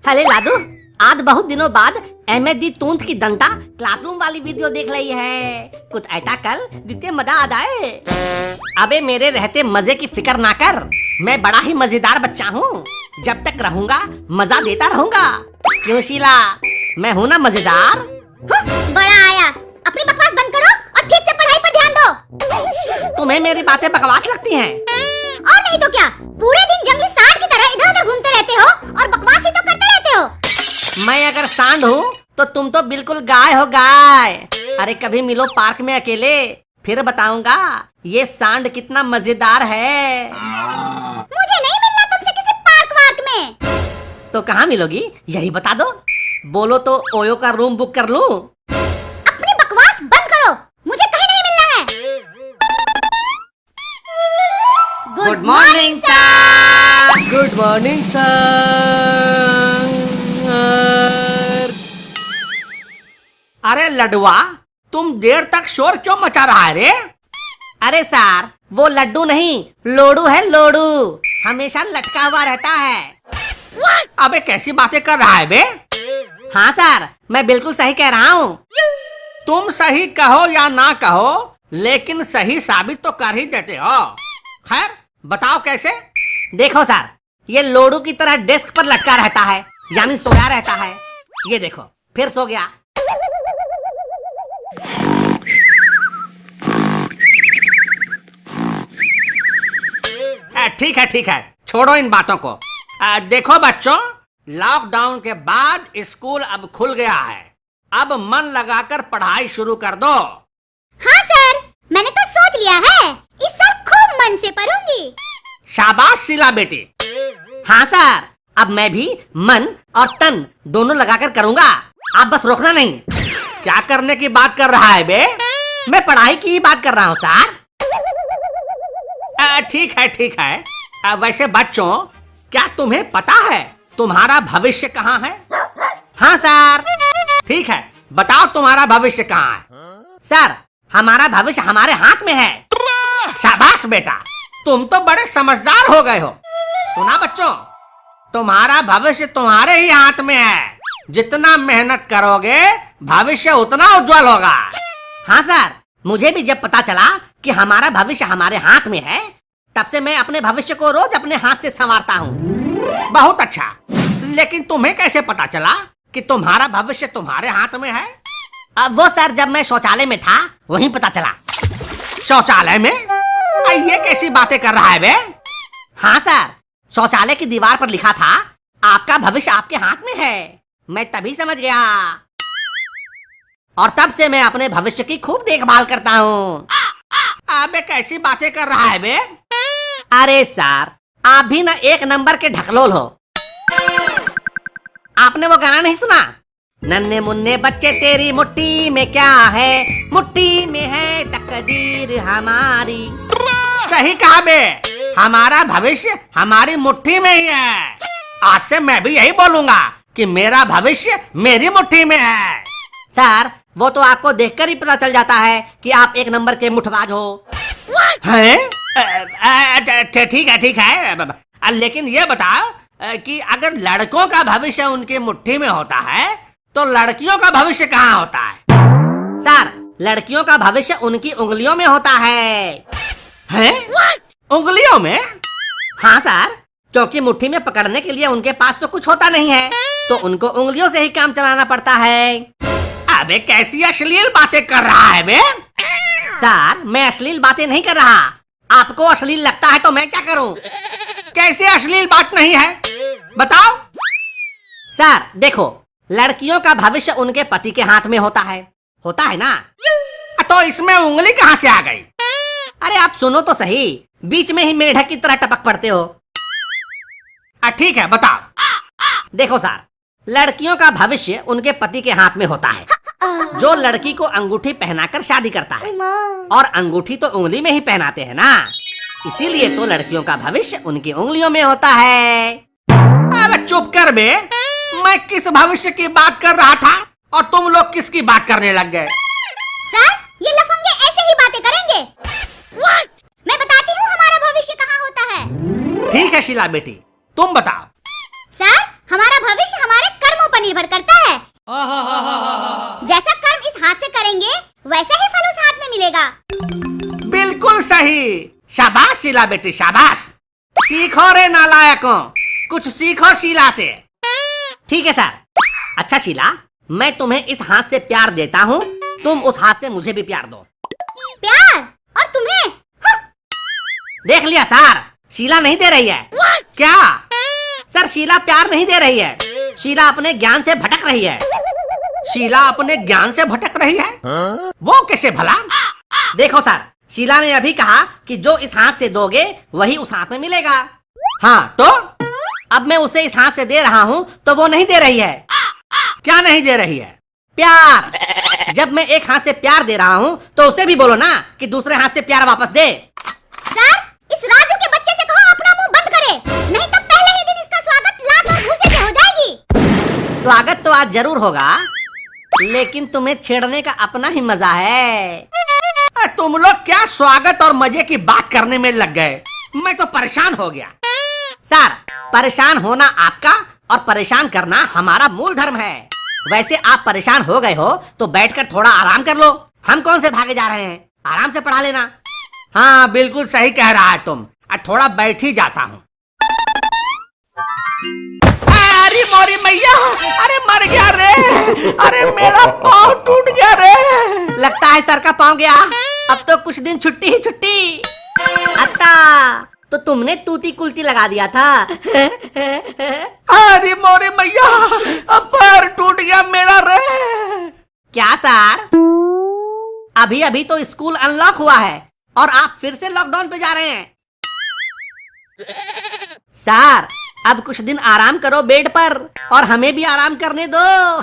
हले लादू, आज बहुत दिनों बाद दी तूंत की दंता क्लासरूम वाली वीडियो देख रही है। कुछ ऐसा कल जितने मजा आ जाए। अबे मेरे रहते मजे की फिक्र ना कर, मैं बड़ा ही मजेदार बच्चा हूँ। जब तक रहूंगा मजा देता रहूंगा। क्यों शीला, मैं हूँ ना मजेदार। बड़ा आया, अपनी बकवास बंद करो और ठीक से पढ़ाई पर ध्यान दो। तुम्हें मेरी बातें बकवास लगती हैं? और नहीं तो क्या, पूरे दिन जंगली सांड की तरह इधर उधर घूमते रहते हो और बकवास ही तो करते रहते हो। मैं अगर सांड हूँ तो तुम तो बिल्कुल गाय हो, गाय। अरे कभी मिलो पार्क में अकेले, फिर बताऊंगा ये सांड कितना मजेदार है। मुझे नहीं मिलना तुमसे किसी पार्क वार्क में। तो कहाँ मिलोगी यही बता दो। बोलो तो ओयो का रूम बुक कर लूं? अपनी बकवास बंद करो, मुझे कहीं नहीं मिलना है। Good morning sir. Good morning sir. अरे लडुआ, तुम देर तक शोर क्यों मचा रहा है रे? अरे सर, वो लड्डू नहीं लोडू है, लोडू। हमेशा लटका हुआ रहता है। अबे कैसी बातें कर रहा है बे? हाँ सर, मैं बिल्कुल सही कह रहा हूँ। तुम सही कहो या ना कहो, लेकिन सही साबित तो कर ही देते हो। खैर बताओ कैसे? देखो सर, ये लोडू की तरह डेस्क पर लटका रहता है, यानी सोया रहता है। ये देखो फिर सो गया। ठीक है ठीक है, छोड़ो इन बातों को। देखो बच्चों, लॉकडाउन के बाद स्कूल अब खुल गया है। अब मन लगाकर पढ़ाई शुरू कर दो। हाँ सर, मैंने तो सोच लिया है, इस साल खूब मन से पढ़ूंगी। शाबाश शीला बेटी। हाँ सर, अब मैं भी मन और तन दोनों लगाकर करूँगा। आप बस रोकना नहीं। क्या करने की बात कर रहा है बे? मैं पढ़ाई की ही बात कर रहा हूँ सर। ठीक है ठीक है। वैसे बच्चों, क्या तुम्हें पता है तुम्हारा भविष्य कहाँ है? हाँ सर। ठीक है, बताओ तुम्हारा भविष्य कहाँ है? सर, हमारा भविष्य हमारे हाथ में है। शाबाश बेटा, तुम तो बड़े समझदार हो गए हो। सुना बच्चों, तुम्हारा भविष्य तुम्हारे ही हाथ में है। जितना मेहनत करोगे भविष्य उतना उज्जवल होगा। हाँ सर, मुझे भी जब पता चला कि हमारा भविष्य हमारे हाथ में है, तब से मैं अपने भविष्य को रोज अपने हाथ से संवारता हूँ। बहुत अच्छा, लेकिन तुम्हें कैसे पता चला कि तुम्हारा भविष्य तुम्हारे हाथ में है? अब वो सर, जब मैं शौचालय में था वहीं पता चला। शौचालय में? ये कैसी बातें कर रहा है बे? हाँ सर, शौचालय की दीवार पर लिखा था आपका भविष्य आपके हाथ में है। मैं तभी समझ गया, और तब से मैं अपने भविष्य की खूब देखभाल करता हूँ। अबे कैसी बातें कर रहा है बे? अरे सर, आप भी ना एक नंबर के ढकलोल हो। आपने वो गाना नहीं सुना? नन्हे मुन्ने बच्चे तेरी मुट्ठी में क्या है, मुट्ठी में है तकदीर हमारी। सही कहा बे, हमारा भविष्य हमारी मुट्ठी में ही है। आज से मैं भी यही बोलूंगा कि मेरा भविष्य मेरी मुट्ठी में है। सर, वो तो आपको देखकर ही पता चल जाता है कि आप एक नंबर के मुठबाज हो। हैं? ठीक है ठीक है, लेकिन ये बताओ कि अगर लड़कों का भविष्य उनकी मुट्ठी में होता है तो लड़कियों का भविष्य कहाँ होता है? सर, लड़कियों का भविष्य उनकी उंगलियों में होता है। हैं? उंगलियों में? हाँ सर, क्योंकि मुट्ठी में पकड़ने के लिए उनके पास तो कुछ होता नहीं है, तो उनको उंगलियों से ही काम चलाना पड़ता है। अबे कैसी अश्लील बातें कर रहा है बे? सर, मैं अश्लील बातें नहीं कर रहा। आपको अश्लील लगता है तो मैं क्या करूं? कैसे अश्लील बात नहीं है, बताओ। सर देखो, लड़कियों का भविष्य उनके पति के हाथ में होता है ना? तो इसमें उंगली कहाँ से आ गई? अरे आप सुनो तो सही, बीच में ही मेढक की तरह टपक पड़ते हो। ठीक है बताओ। देखो सर, लड़कियों का भविष्य उनके पति के हाथ में होता है, जो लड़की को अंगूठी पहनाकर शादी करता है, और अंगूठी तो उंगली में ही पहनाते हैं ना, इसीलिए तो लड़कियों का भविष्य उनकी उंगलियों में होता है। अबे चुप कर बे, मैं किस भविष्य की बात कर रहा था और तुम लोग किसकी बात करने लग गए? सर, ये लफंगे ऐसे ही बातें करेंगे। मैं बताती हूँ हमारा भविष्य कहाँ होता है। ठीक है शीला बेटी, तुम बताओ। सर, हमारा भविष्य हमारे वैसा ही फल उस हाथ में मिलेगा। बिल्कुल सही। शाबाश शीला बेटी, शाबाश। सीखो रे नालायकों, कुछ सीखो शीला से। ठीक है सर। अच्छा शीला, मैं तुम्हें इस हाथ से प्यार देता हूँ, तुम उस हाथ से मुझे भी प्यार दो। प्यार? और तुम्हें? देख लिया सर, शीला नहीं दे रही है। क्या सर, शीला प्यार नहीं दे रही है, शीला अपने ज्ञान से भटक रही है। शीला अपने ज्ञान से भटक रही है? वो कैसे भला? देखो सर, शीला ने अभी कहा कि जो इस हाथ से दोगे वही उस हाथ में मिलेगा। हाँ तो अब मैं उसे इस हाथ से दे रहा हूँ तो वो नहीं दे रही है। क्या नहीं दे रही है? प्यार। जब मैं एक हाथ से प्यार दे रहा हूँ तो उसे भी बोलो ना कि दूसरे हाथ से प्यार वापस दे। सर, इस राजू के बच्चे से कहो अपना मुंह बंद करे, नहीं तो पहले ही दिन इसका स्वागत लात और भूसे से हो जाएगी। स्वागत तो आज जरूर होगा, लेकिन तुम्हें छेड़ने का अपना ही मजा है। तुम लोग क्या स्वागत और मजे की बात करने में लग गए, मैं तो परेशान हो गया। सर, परेशान होना आपका और परेशान करना हमारा मूल धर्म है। वैसे आप परेशान हो गए हो तो बैठकर थोड़ा आराम कर लो, हम कौन से भागे जा रहे हैं, आराम से पढ़ा लेना। हाँ बिल्कुल सही कह रहा है तुम, थोड़ा बैठ ही जाता हूँ। अरे मोरी मैया, अरे मर गया रे, अरे मेरा पाँव टूट गया रे। लगता है सर का पाँव गया, अब तो कुछ दिन छुट्टी ही छुट्टी। अच्छा, तो तुमने तूती कुलती लगा दिया था। अरे मोरे मैया, अब पैर टूट गया मेरा रे। क्या सर, अभी अभी तो स्कूल अनलॉक हुआ है और आप फिर से लॉकडाउन पे जा रहे हैं। सर, अब कुछ दिन आराम करो बेड पर और हमें भी आराम करने दो।